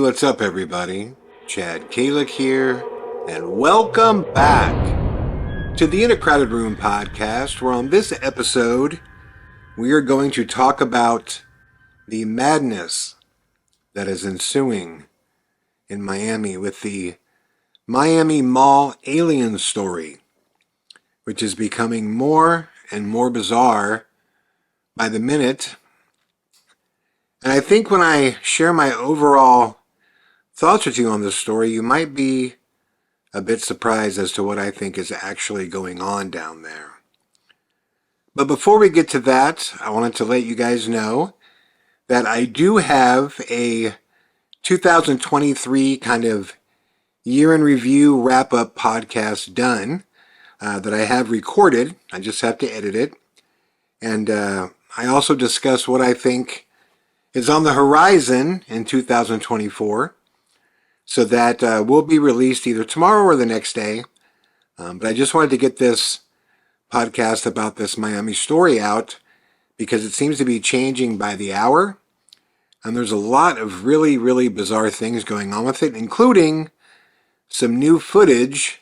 What's up, everybody? Chad Calek here, and welcome back to the In a Crowded Room podcast, where on this episode, we are going to talk about the madness that is ensuing in Miami with the Miami Mall alien story, which is becoming more and more bizarre by the minute. And I think when I share my overall thoughts with you on this story, you might be a bit surprised as to what I think is actually going on down there. But before we get to that, I wanted to let you guys know that I do have a 2023 kind of year in review wrap-up podcast done that I have recorded. I just have to edit it. And I also discuss what I think is on the horizon in 2024. So that will be released either tomorrow or the next day. But I just wanted to get this podcast about this Miami story out because it seems to be changing by the hour. And there's a lot of really, really bizarre things going on with it, including some new footage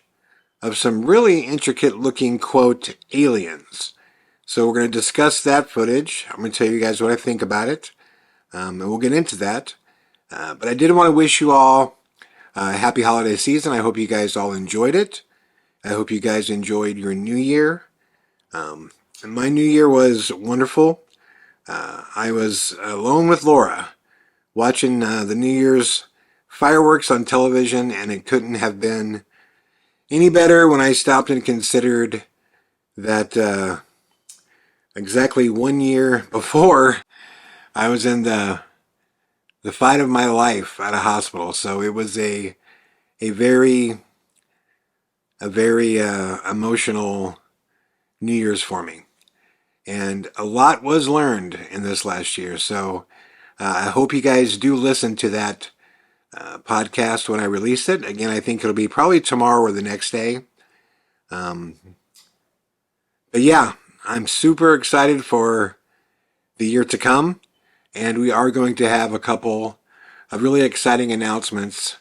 of some really intricate looking, quote, aliens. So we're going to discuss that footage. I'm going to tell you guys what I think about it. And we'll get into that. But I did want to wish you all a happy holiday season. I hope you guys all enjoyed it. I hope you guys enjoyed your new year. And my new year was wonderful. I was alone with Laura watching the New Year's fireworks on television, and it couldn't have been any better when I stopped and considered that exactly 1 year before I was in the fight of my life at a hospital. So it was a very emotional New Year's for me. And a lot was learned in this last year. So I hope you guys do listen to that podcast when I release it. Again, I think it'll be probably tomorrow or the next day. But yeah, I'm super excited for the year to come. And we are going to have a couple of really exciting announcements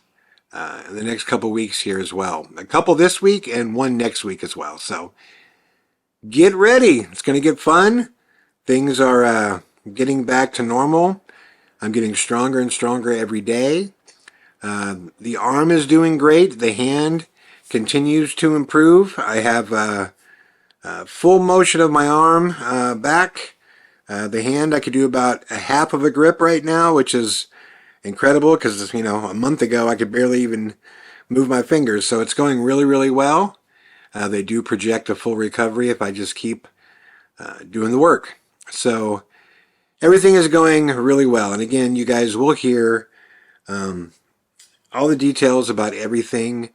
in the next couple weeks here as well. A couple this week and one next week as well. So get ready. It's going to get fun. Things are getting back to normal. I'm getting stronger and stronger every day. The arm is doing great. The hand continues to improve. I have full motion of my arm back. The hand, I could do about a half of a grip right now, which is incredible because, a month ago I could barely even move my fingers. So it's going really, really well. They do project a full recovery if I just keep doing the work. So everything is going really well. And again, you guys will hear all the details about everything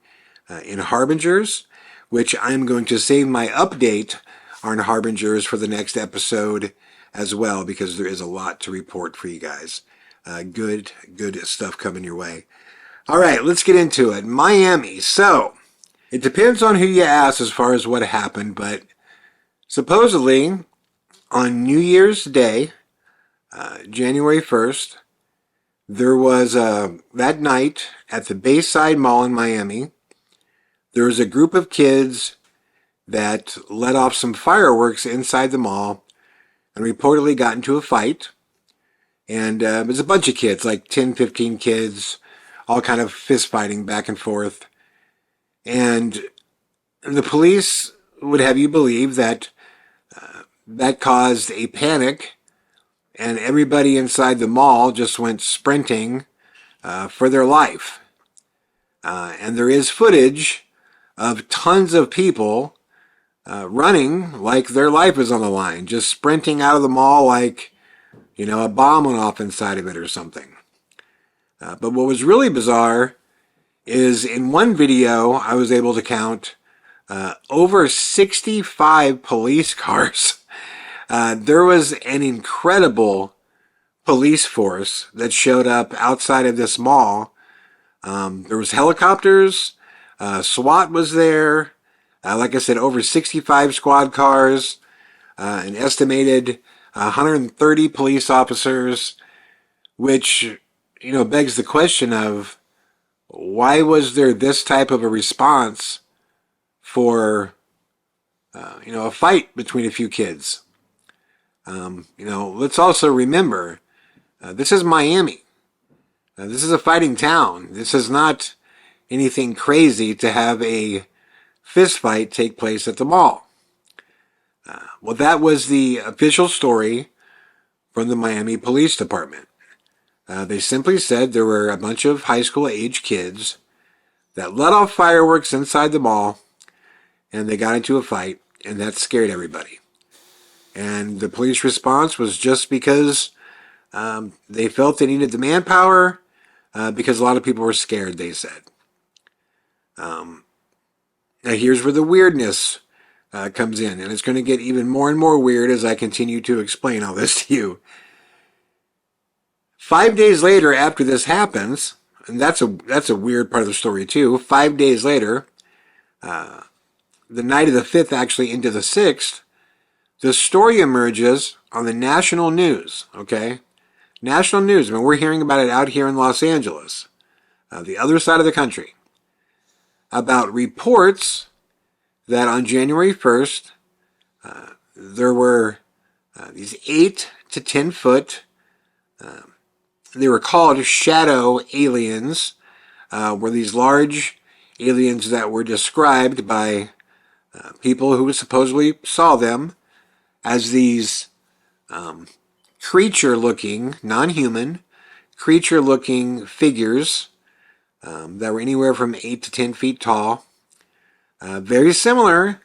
in Harbingers, which I'm going to save my update on Harbingers for the next episode as well, because there is a lot to report for you guys. Good stuff coming your way. All right, let's get into it. Miami. So, it depends on who you ask as far as what happened, but supposedly on New Year's Day, January 1st, there was that night at the Bayside Mall in Miami, there was a group of kids that let off some fireworks inside the mall and reportedly got into a fight. And it was a bunch of kids, like 10, 15 kids, all kind of fist fighting back and forth. And the police would have you believe that that caused a panic, and everybody inside the mall just went sprinting for their life. And there is footage of tons of people running like their life is on the line, just sprinting out of the mall like, a bomb went off inside of it or something. But what was really bizarre is in one video, I was able to count over 65 police cars. There was an incredible police force that showed up outside of this mall. There was helicopters, SWAT was there. Like I said, over 65 squad cars, an estimated 130 police officers, which begs the question of why was there this type of a response for, a fight between a few kids? Let's also remember, this is Miami. This is a fighting town. This is not anything crazy to have a fist fight take place at the mall. Well, that was the official story from the Miami Police Department. They simply said there were a bunch of high school age kids that let off fireworks inside the mall, and they got into a fight, and that scared everybody. And the police response was just because they felt they needed the manpower, because a lot of people were scared, they said. Now here's where the weirdness comes in, and it's going to get even more and more weird as I continue to explain all this to you. 5 days later after this happens, and that's a weird part of the story too, 5 days later, the night of the 5th actually into the 6th, the story emerges on the national news, okay? National news. I mean, we're hearing about it out here in Los Angeles, the other side of the country, about reports that on January 1st, there were these 8 to 10 foot, they were called shadow aliens, were these large aliens that were described by people who supposedly saw them as these creature-looking, non-human, creature-looking figures that were anywhere from 8 to 10 feet tall. Very similar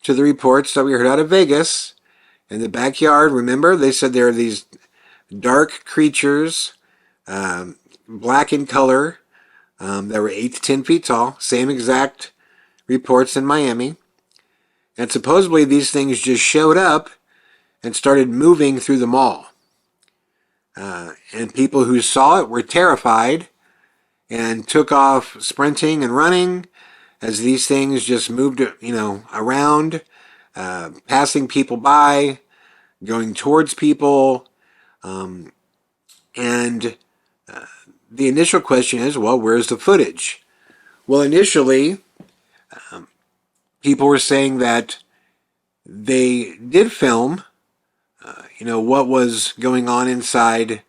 to the reports that we heard out of Vegas. In the backyard, remember, they said there are these dark creatures, black in color, that were 8 to 10 feet tall. Same exact reports in Miami. And supposedly these things just showed up and started moving through the mall. And people who saw it were terrified and took off sprinting and running as these things just moved, around, passing people by, going towards people. And the initial question is, well, where's the footage? Well, initially, people were saying that they did film, what was going on inside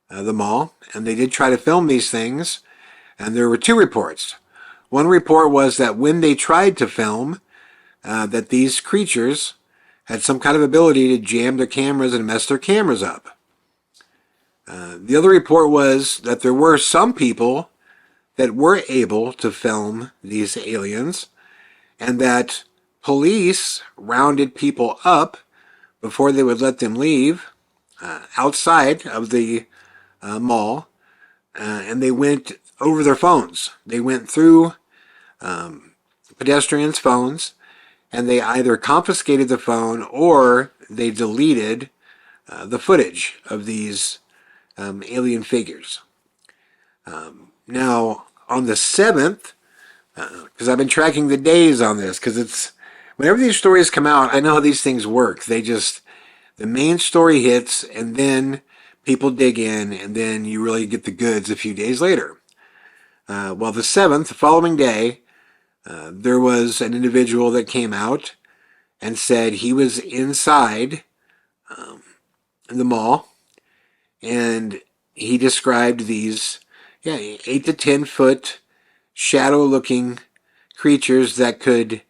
the mall, and they did try to film these things, and there were 2 reports. One report was that when they tried to film, that these creatures had some kind of ability to jam their cameras and mess their cameras up. The other report was that there were some people that were able to film these aliens, and that police rounded people up before they would let them leave outside of the mall, and they went over their phones. They went through pedestrians' phones, and they either confiscated the phone or they deleted the footage of these alien figures. Now, on the 7th, because I've been tracking the days on this, because it's, whenever these stories come out, I know how these things work. The main story hits, and then people dig in, and then you really get the goods a few days later. Well, the 7th, the following day, there was an individual that came out and said he was inside the mall, and he described these 8 to 10 foot shadow-looking creatures that could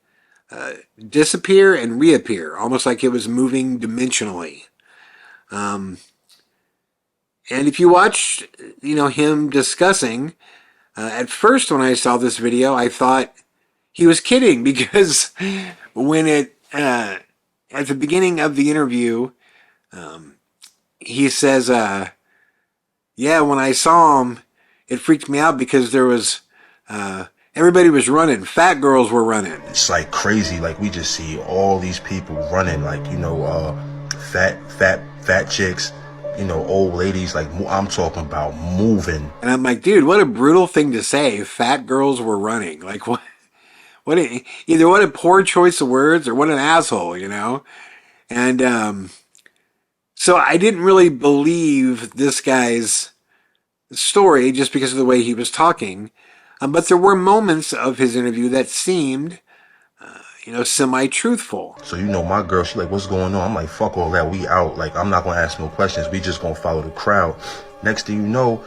disappear and reappear, almost like it was moving dimensionally. And if you watch, him discussing, at first when I saw this video, I thought he was kidding, because when at the beginning of the interview, he says, when I saw him, it freaked me out because there was, everybody was running. Fat girls were running. It's like crazy. Like, we just see all these people running, like, fat chicks, old ladies, like, I'm talking about moving. And I'm like, dude, what a brutal thing to say. Fat girls were running. Like, either what a poor choice of words or what an asshole, And so I didn't really believe this guy's story just because of the way he was talking. But there were moments of his interview that seemed, semi-truthful. So, my girl, she like, what's going on? I'm like, fuck all that. We out. Like, I'm not going to ask no questions. We just going to follow the crowd. Next thing you know,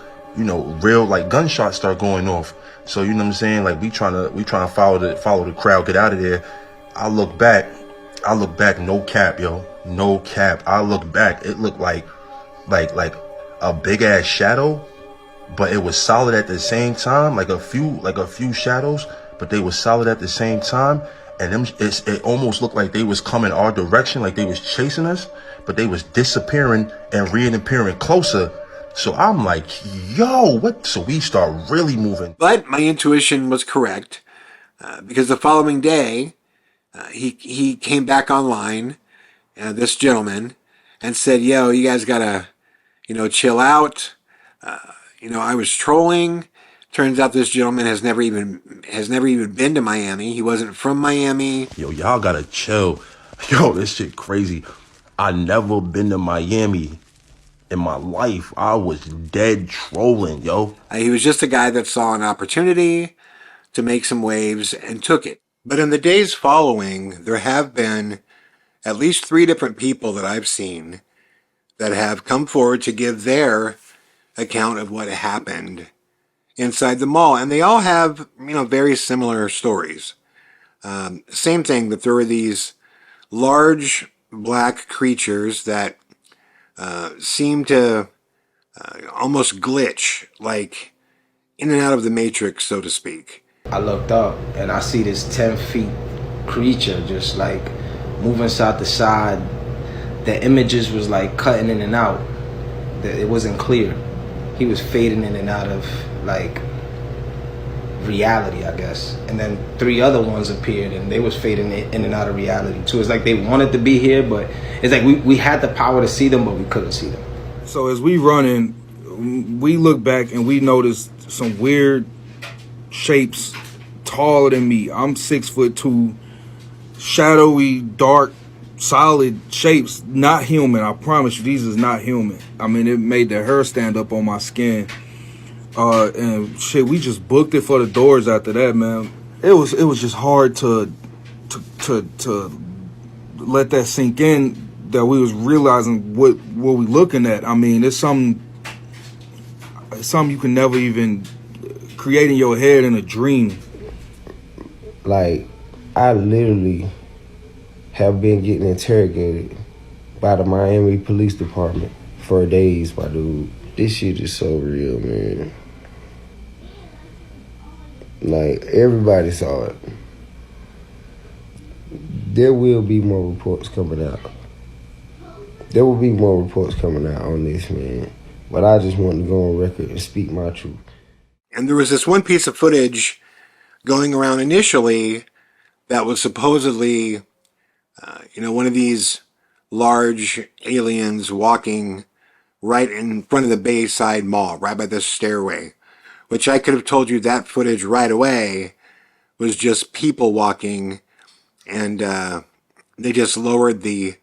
real like gunshots start going off. So, you know what I'm saying? Like, we trying to follow the crowd, get out of there. I look back, no cap, yo. No cap. I look back. It looked like a big ass shadow, but it was solid at the same time, like a few shadows, but they were solid at the same time. And it almost looked like they was coming our direction, like they was chasing us, but they was disappearing and reappearing closer. So I'm like, yo, what? So we start really moving. But my intuition was correct, because the following day, he came back online, this gentleman, and said, yo, you guys gotta, chill out. I was trolling. Turns out this gentleman has never even been to Miami. He wasn't from Miami. Yo, y'all gotta chill. Yo, this shit crazy. I never been to Miami in my life. I was dead trolling, yo. He was just a guy that saw an opportunity to make some waves and took it. But in the days following, there have been at least 3 different people that I've seen that have come forward to give their account of what happened inside the mall. And they all have, very similar stories. Same thing, that there were these large black creatures that seem to almost glitch, like in and out of the Matrix, so to speak. I looked up and I see this 10 feet creature just like moving side to side. The images was like cutting in and out. It wasn't clear. He was fading in and out of like reality, I guess. And then 3 other ones appeared and they was fading in and out of reality too. It's like they wanted to be here, but it's like we had the power to see them, but we couldn't see them. So as we running, we look back and we noticed some weird shapes taller than me. I'm 6'2", shadowy, dark, solid shapes, not human. I promise you, these is not human. I mean, it made the hair stand up on my skin. And shit, we just booked it for the doors after that, man. It was just hard to let that sink in, that we was realizing what we looking at. I mean, it's something you can never even create in your head in a dream. Like, I literally have been getting interrogated by the Miami Police Department for days, my dude. This shit is so real, man. Like, everybody saw it. There will be more reports coming out. There will be more reports coming out on this, man. But I just want to go on record and speak my truth. And there was this one piece of footage going around initially that was supposedly, one of these large aliens walking right in front of the Bayside Mall, right by the stairway, which I could have told you that footage right away was just people walking, and they just lowered the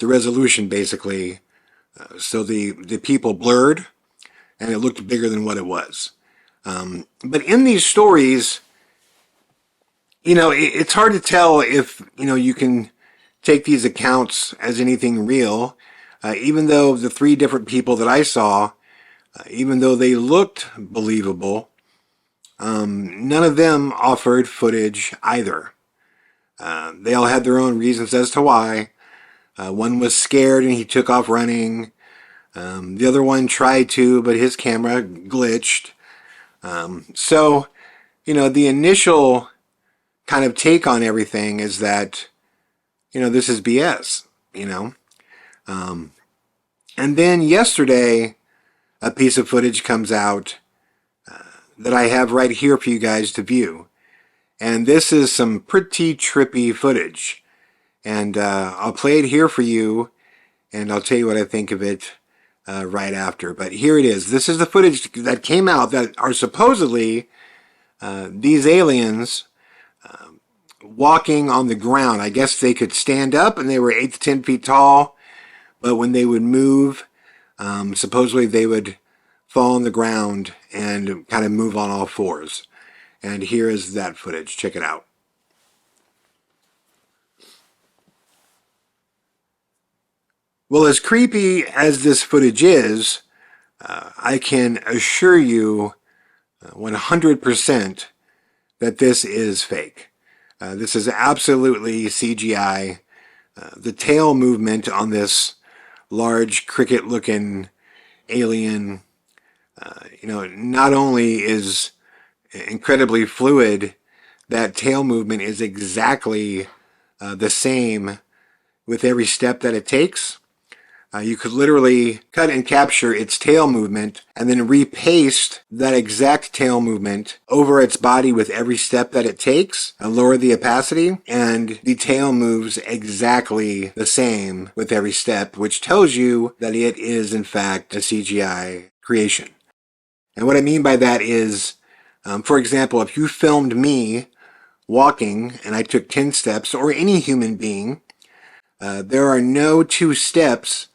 resolution, basically, so the people blurred, and it looked bigger than what it was. But in these stories, it's hard to tell if, you can take these accounts as anything real, even though the 3 different people that I saw, even though they looked believable, none of them offered footage either. They all had their own reasons as to why. One was scared and he took off running. The other one tried to, but his camera glitched. So, the initial kind of take on everything is that, this is BS, And then yesterday, a piece of footage comes out that I have right here for you guys to view. And this is some pretty trippy footage. And I'll play it here for you, and I'll tell you what I think of it right after. But here it is. This is the footage that came out that are supposedly these aliens walking on the ground. I guess they could stand up, and they were 8 to 10 feet tall. But when they would move, supposedly they would fall on the ground and kind of move on all fours. And here is that footage. Check it out. Well, as creepy as this footage is, I can assure you 100% that this is fake. This is absolutely CGI. The tail movement on this large cricket-looking alien, not only is incredibly fluid, that tail movement is exactly the same with every step that it takes. You could literally cut and capture its tail movement and then repaste that exact tail movement over its body with every step that it takes and lower the opacity, and the tail moves exactly the same with every step, which tells you that it is in fact a CGI creation. And what I mean by that is, for example, if you filmed me walking and I took 10 steps, or any human being, there are no 2 steps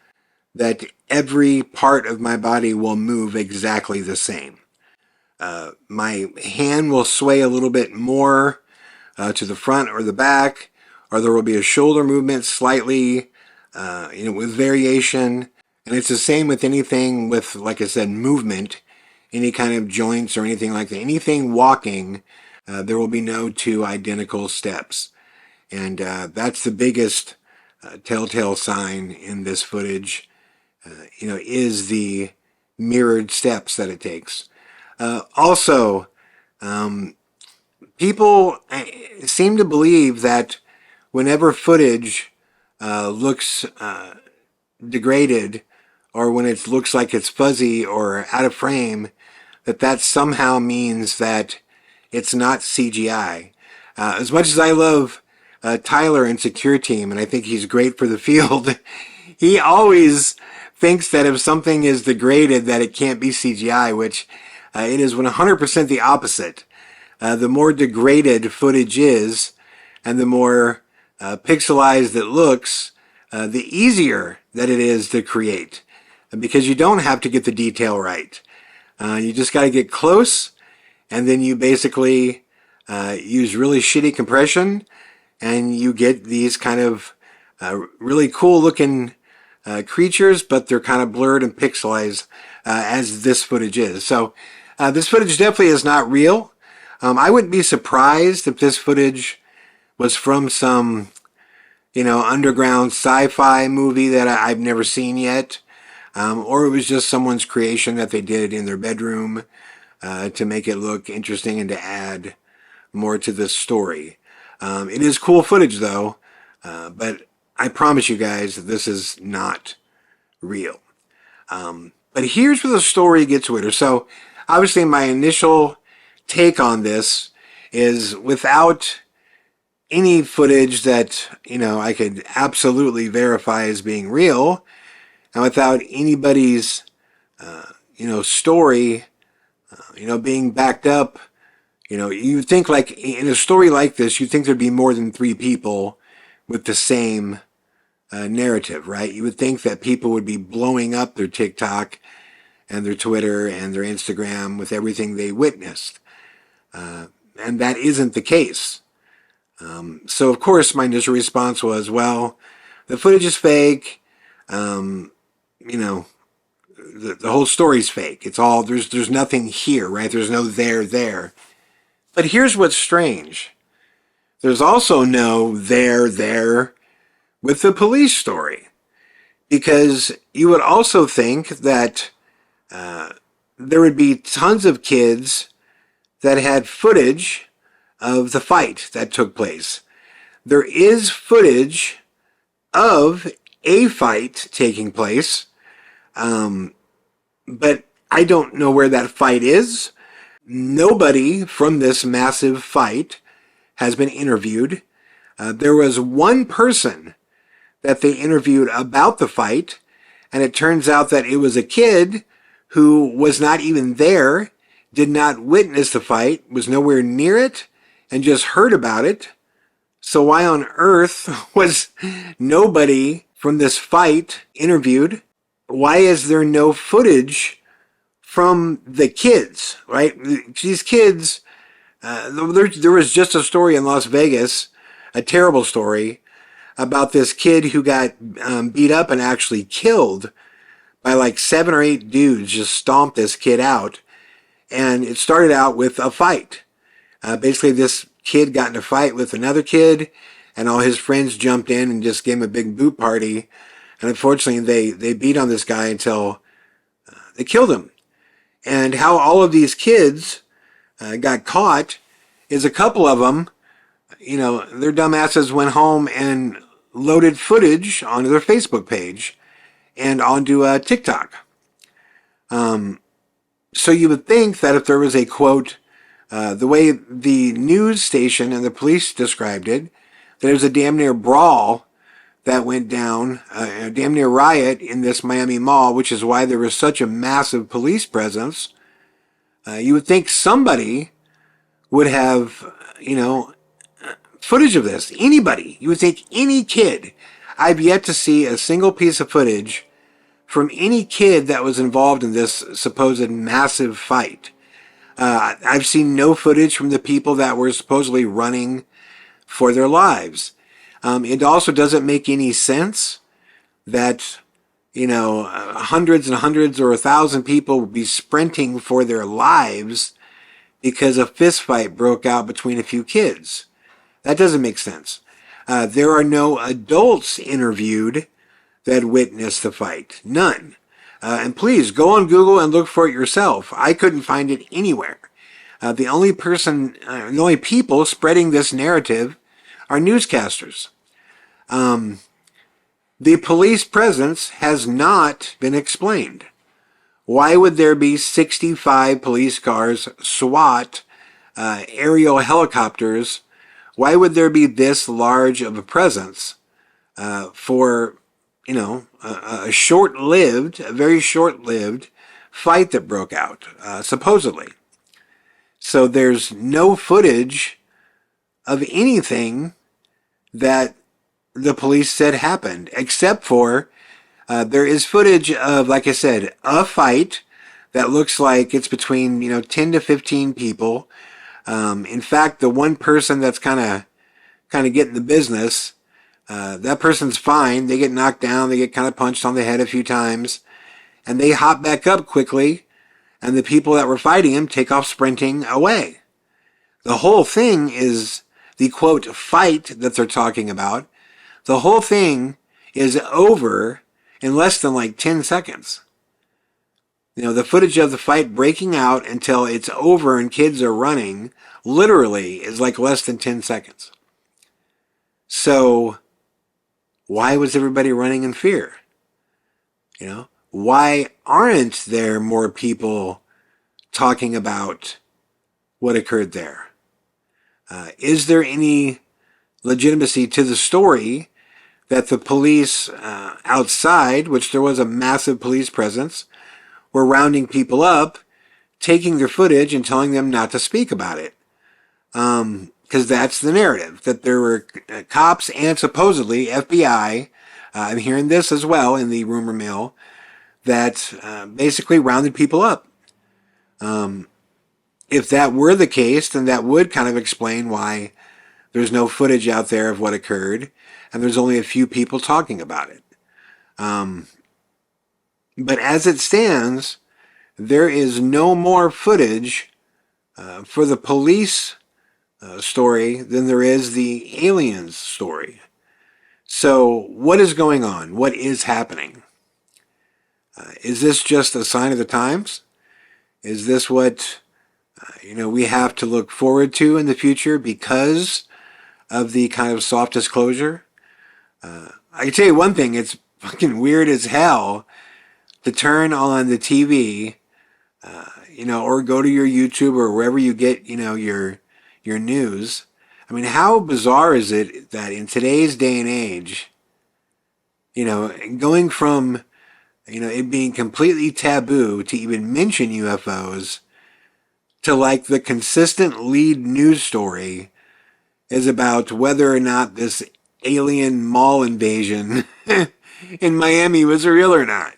that every part of my body will move exactly the same. My hand will sway a little bit more to the front or the back, or there will be a shoulder movement slightly, with variation. And it's the same with anything with, like I said, movement, any kind of joints or anything like that. Anything walking, there will be no 2 identical steps. And that's the biggest telltale sign in this footage. Is the mirrored steps that it takes. Also, people seem to believe that whenever footage looks degraded, or when it looks like it's fuzzy or out of frame, that somehow means that it's not CGI. As much as I love Tyler and Secure Team, and I think he's great for the field, he always thinks that if something is degraded that it can't be CGI, which it is 100% the opposite. The more degraded footage is, and the more pixelized it looks, the easier that it is to create, because you don't have to get the detail right. You just got to get close, and then you basically use really shitty compression, and you get these kind of really cool looking creatures, but they're kind of blurred and pixelized, as this footage is. So this footage definitely is not real. I wouldn't be surprised if this footage was from some, underground sci-fi movie that I've never seen yet, or it was just someone's creation that they did in their bedroom to make it look interesting and to add more to the story. It is cool footage though, but I promise you guys that this is not real. But here's where the story gets weirder. So obviously my initial take on this is, without any footage that, I could absolutely verify as being real, and without anybody's, story, being backed up, you think, like in a story like this, you think there'd be more than 3 people with the same narrative, right? You would think that people would be blowing up their TikTok and their Twitter and their Instagram with everything they witnessed. And that isn't the case. So of course my initial response was, well, the footage is fake. The whole story's fake. It's all, there's nothing here, right? There's no there. But here's what's strange. There's also no there with the police story, because you would also think that there would be tons of kids that had footage of the fight that took place. There is footage of a fight taking place, but I don't know where that fight is. Nobody from this massive fight has been interviewed. There was one person that they interviewed about the fight, and it turns out that it was a kid who was not even there, did not witness the fight, was nowhere near it, and just heard about it. So why on earth was nobody from this fight interviewed? Why is there no footage from the kids, right? These kids, there was just a story in Las Vegas, a terrible story, about this kid who got beat up and actually killed by like 7 or 8 dudes, just stomped this kid out. And it started out with a fight. Basically, this kid got in a fight with another kid, and all his friends jumped in and just gave him a big boot party. And unfortunately, they beat on this guy until they killed him. And how all of these kids got caught is a couple of them, their dumbasses went home and loaded footage onto their Facebook page and onto TikTok. So you would think that if there was a quote, the way the news station and the police described it, that it was a damn near brawl that went down, a damn near riot in this Miami Mall, which is why there was such a massive police presence. You would think somebody would have, footage of this. Anybody. You would think any kid. I've yet to see a single piece of footage from any kid that was involved in this supposed massive fight. I've seen no footage from the people that were supposedly running for their lives. It also doesn't make any sense that, hundreds and hundreds or 1,000 people would be sprinting for their lives because a fist fight broke out between a few kids. That doesn't make sense. There are no adults interviewed that witnessed the fight. None. And please go on Google and look for it yourself. I couldn't find it anywhere. The only people spreading this narrative are newscasters. The police presence has not been explained. Why would there be 65 police cars, SWAT, aerial helicopters? Why would there be this large of a presence for, a very short-lived fight that broke out, supposedly? So there's no footage of anything that the police said happened, except for there is footage of, like I said, a fight that looks like it's between 10 to 15 people. In fact, the one person that's kind of getting the business, that person's fine. They get knocked down, they get kind of punched on the head a few times, and they hop back up quickly, and the people that were fighting him take off sprinting away. The whole thing is the quote fight that they're talking about. The whole thing is over in less than like 10 seconds. The footage of the fight breaking out until it's over and kids are running literally is like less than 10 seconds. So why was everybody running in fear? Why aren't there more people talking about what occurred there? Is there any legitimacy to the story that the police outside, which there was a massive police presence, were rounding people up, taking their footage and telling them not to speak about it? Because that's the narrative, that there were cops and supposedly FBI, I'm hearing this as well in the rumor mill, that basically rounded people up. If that were the case, then that would kind of explain why there's no footage out there of what occurred, and there's only a few people talking about it. But as it stands, there is no more footage for the police story than there is the aliens story. So what is going on? What is happening? Is this just a sign of the times? Is this what we have to look forward to in the future because of the kind of soft disclosure? I can tell you one thing, it's fucking weird as hell to turn on the TV, or go to your YouTube or wherever you get, your news. I mean, how bizarre is it that in today's day and age, going from, it being completely taboo to even mention UFOs to like the consistent lead news story is about whether or not this alien mall invasion in Miami was real or not,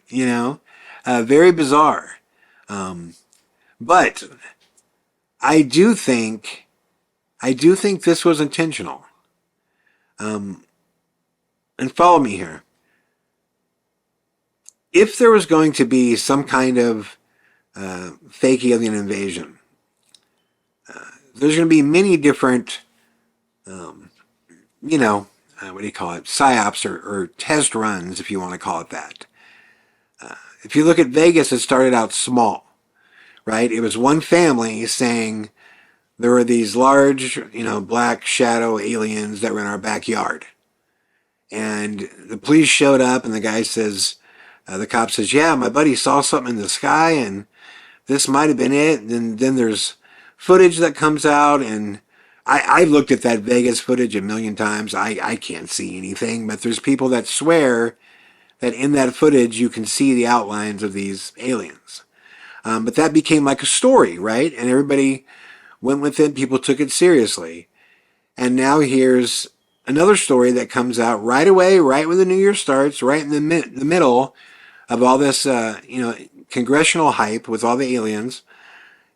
very bizarre. But I do think this was intentional. And follow me here. If there was going to be some kind of fake alien invasion, there's going to be many different, what do you call it, psyops or test runs, if you want to call it that. If you look at Vegas, it started out small, right? It was one family saying there were these large, black shadow aliens that were in our backyard. And the police showed up, and the guy says, the cop says, yeah, my buddy saw something in the sky, and this might have been it. And then there's footage that comes out, and I've looked at that Vegas footage a million times. I can't see anything, but there's people that swear that in that footage you can see the outlines of these aliens. But that became like a story, right? And everybody went with it. People took it seriously. And now here's another story that comes out right away, right when the new year starts, right in the middle of all this, congressional hype with all the aliens.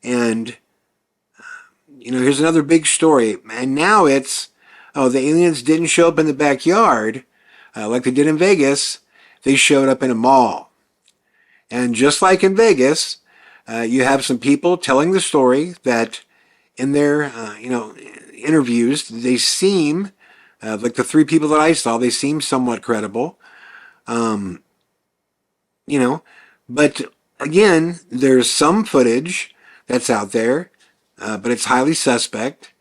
And, here's another big story. And now it's, the aliens didn't show up in the backyard like they did in Vegas. They showed up in a mall. And just like in Vegas, you have some people telling the story that in their, interviews, they seem, like the three people that I saw, they seem somewhat credible. But again, there's some footage that's out there, but it's highly suspect.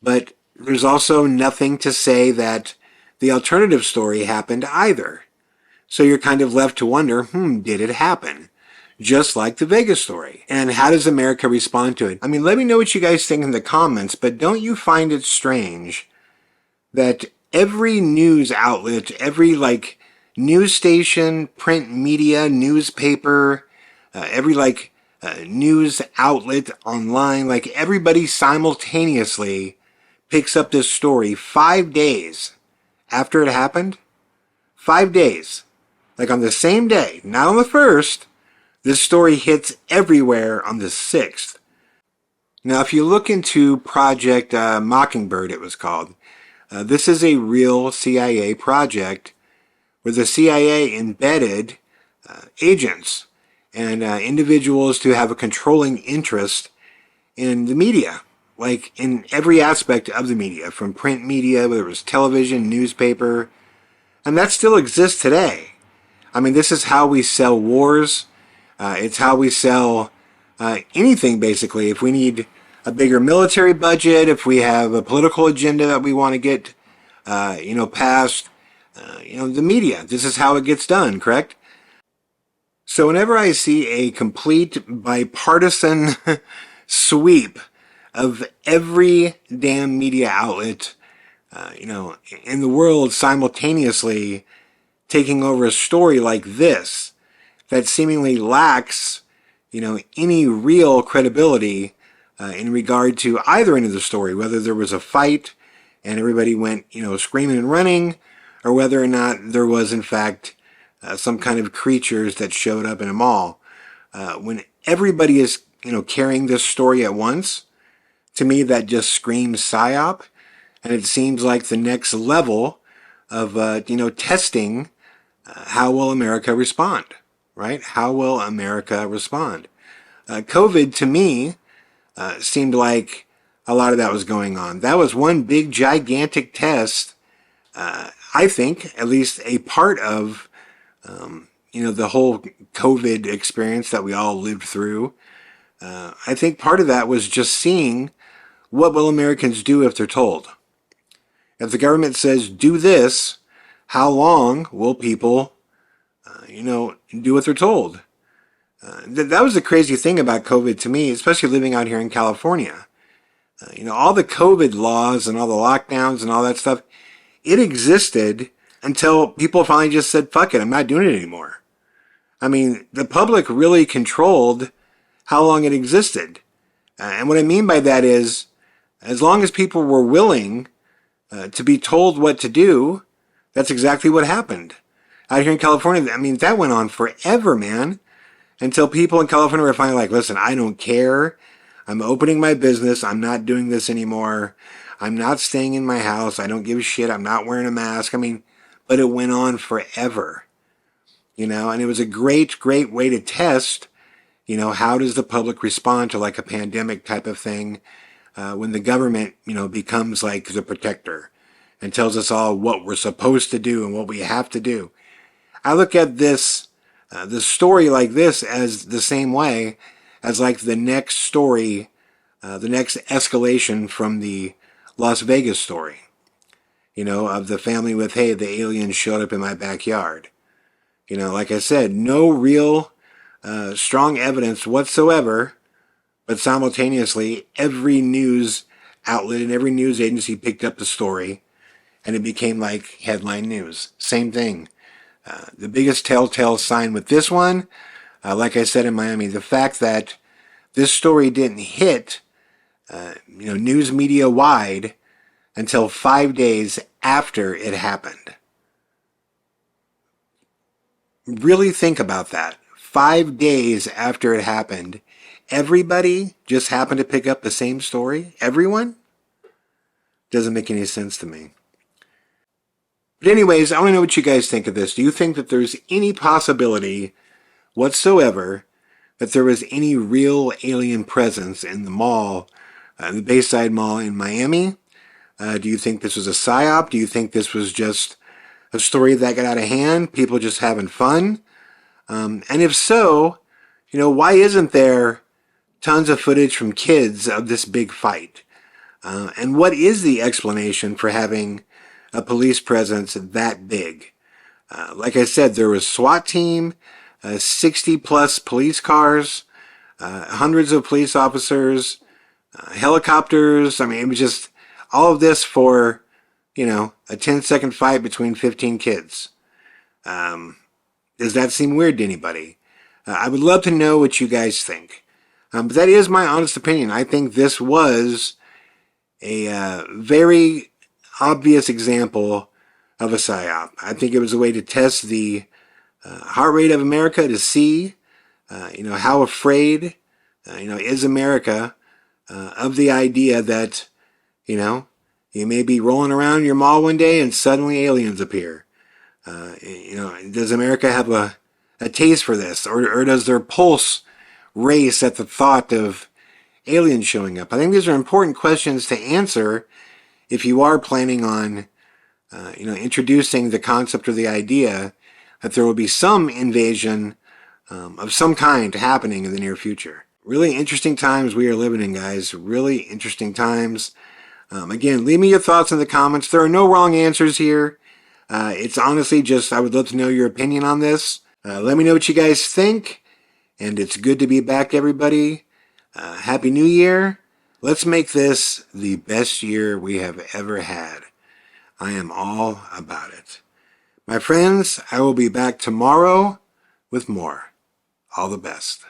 But there's also nothing to say that the alternative story happened either. So you're kind of left to wonder, did it happen? Just like the Vegas story. And how does America respond to it? I mean, let me know what you guys think in the comments, but don't you find it strange that every news outlet, every news station, print media, newspaper, every news outlet online, everybody simultaneously picks up this story 5 days after it happened? 5 days. On the same day, not on the 1st, this story hits everywhere on the 6th. Now, if you look into Project Mockingbird, it was called, this is a real CIA project where the CIA embedded agents and individuals to have a controlling interest in the media, in every aspect of the media, from print media, whether it was television, newspaper, and that still exists today. I mean, this is how we sell wars. It's how we sell anything, basically. If we need a bigger military budget, if we have a political agenda that we want to get, past, the media. This is how it gets done, correct? So whenever I see a complete bipartisan sweep of every damn media outlet, in the world simultaneously taking over a story like this that seemingly lacks, any real credibility in regard to either end of the story, whether there was a fight and everybody went, screaming and running, or whether or not there was, in fact, some kind of creatures that showed up in a mall. When everybody is, carrying this story at once, to me that just screams psyop, and it seems like the next level of, testing how will America respond, right? How will America respond? COVID, to me, seemed like a lot of that was going on. That was one big, gigantic test, I think, at least a part of, the whole COVID experience that we all lived through. I think part of that was just seeing what will Americans do if they're told. If the government says, do this, how long will people, do what they're told? That was the crazy thing about COVID to me, especially living out here in California. All the COVID laws and all the lockdowns and all that stuff, it existed until people finally just said, fuck it, I'm not doing it anymore. I mean, the public really controlled how long it existed. And what I mean by that is, as long as people were willing to be told what to do, that's exactly what happened. Out here in California, I mean, that went on forever, man. until people in California were finally like, listen, I don't care. I'm opening my business. I'm not doing this anymore. I'm not staying in my house. I don't give a shit. I'm not wearing a mask. I mean, but it went on forever, you know, and it was a great, great way to test, you know, how does the public respond to like a pandemic type of thing when the government, you know, becomes like the protector and tells us all what we're supposed to do and what we have to do. I look at this story like this as the same way as like the next story, the next escalation from the Las Vegas story, you know, of the family with, hey, the aliens showed up in my backyard. You know, like I said, no real strong evidence whatsoever, but simultaneously every news outlet and every news agency picked up the story and it became like headline news. Same thing. The biggest telltale sign with this one, like I said in Miami, the fact that this story didn't hit, you know, news media wide until 5 days after it happened. Really think about that. 5 days after it happened, everybody just happened to pick up the same story? Everyone? Doesn't make any sense to me. But anyways, I want to know what you guys think of this. Do you think that there's any possibility whatsoever that there was any real alien presence in the mall, the Bayside Mall in Miami? Do you think this was a psyop? Do you think this was just a story that got out of hand? People just having fun? And if so, you know, why isn't there tons of footage from kids of this big fight? And what is the explanation for having a police presence that big? Like I said, there was SWAT team, 60 plus police cars, hundreds of police officers, helicopters. I mean, it was just all of this for, you know, a 10-second fight between 15 kids. Does that seem weird to anybody? I would love to know what you guys think. But that is my honest opinion. I think this was a very obvious example of a psyop. I think it was a way to test the heart rate of America to see, you know, how afraid, you know, is America of the idea that, you know, you may be rolling around your mall one day and suddenly aliens appear. You know, does America have a taste for this, or does their pulse race at the thought of aliens showing up? I think these are important questions to answer if you are planning on, you know, introducing the concept or the idea that there will be some invasion of some kind happening in the near future. Really interesting times we are living in, guys. Really interesting times. Again, leave me your thoughts in the comments. There are no wrong answers here. It's honestly just, I would love to know your opinion on this. Let me know what you guys think. And it's good to be back, everybody. Happy New Year. Let's make this the best year we have ever had. I am all about it. My friends, I will be back tomorrow with more. All the best.